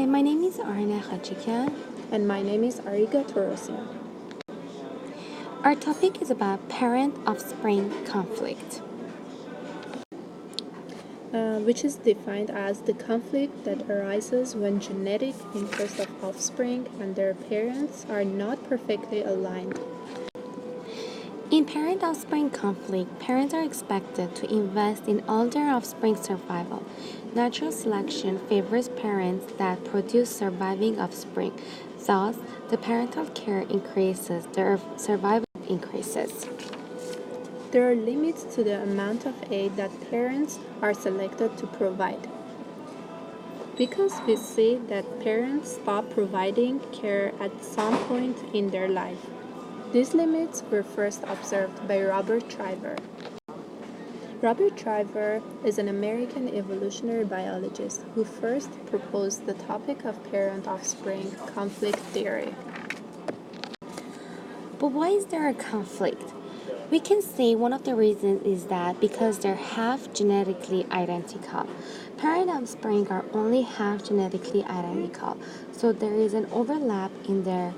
my name is Arna Khachikian. And my name is Ariga Torosian. Our topic is about parent-offspring conflict, which is defined as the conflict that arises when genetic interests of offspring and their parents are not perfectly aligned. In parent-offspring conflict, parents are expected to invest in all their offspring's survival. Natural selection favors parents that produce surviving offspring. Thus, the parental care increases, their survival increases. There are limits to the amount of aid that parents are selected to provide. Because we see that parents stop providing care at some point in their life. These limits were first observed by Robert Triver. Robert Triver is an American evolutionary biologist who first proposed the topic of parent-offspring conflict theory. But why is there a conflict? We can say one of the reasons is that because they're half genetically identical. Parent offspring are only half genetically identical, so there is an overlap in their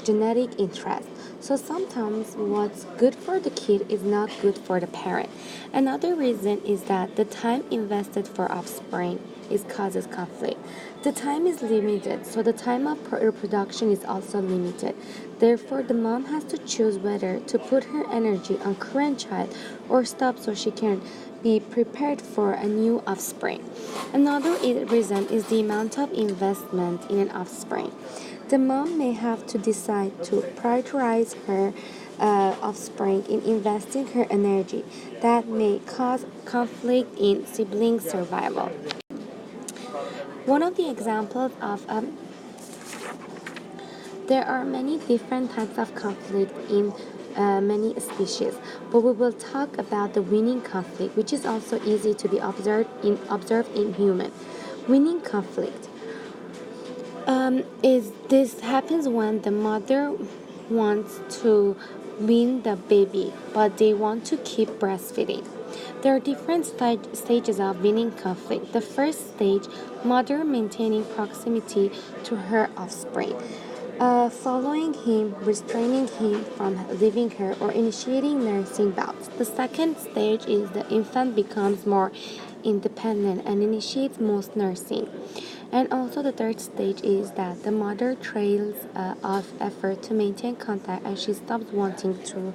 genetic interest. So sometimes what's good for the kid is not good for the parent. Another reason is that the time invested for offspring causes conflict. The time is limited, so the time of reproduction is also limited. Therefore, the mom has to choose whether to put her energy on current child or stop so she can be prepared for a new offspring. Another reason is the amount of investment in an offspring. The mom may have to decide to prioritize her offspring in investing her energy. That may cause conflict in sibling survival. One of the examples of there are many different types of conflict in many species, but we will talk about the winning conflict, which is also easy to be observed in human. Winning conflict this happens when the mother wants to win the baby, but they want to keep breastfeeding. There are different stages of winning conflict. The first stage, mother maintaining proximity to her offspring, following him, restraining him from leaving her, or initiating nursing bouts. The second stage is the infant becomes more independent and initiates most nursing. And also the third stage is that the mother trails off effort to maintain contact and she stops wanting to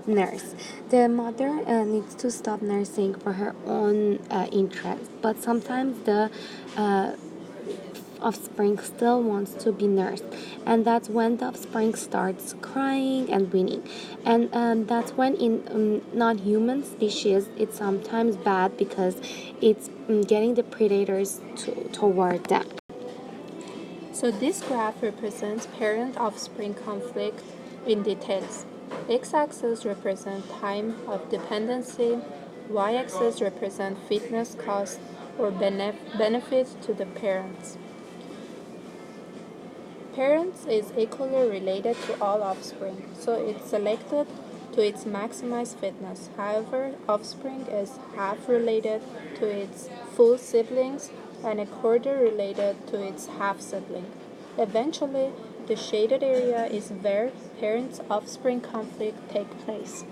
nurse. The mother needs to stop nursing for her own interest, but sometimes the offspring still wants to be nursed, and that's when the offspring starts crying and whining. And that's when in non-human species it's sometimes bad because it's getting the predators toward them. So this graph represents parent-offspring conflict in details. X-axis represents time of dependency, Y-axis represents fitness cost or benefits to the parents. Parents is equally related to all offspring, so it's selected to its maximized fitness. However, offspring is half related to its full siblings and a quarter related to its half sibling. Eventually, the shaded area is where parents-offspring conflict take place.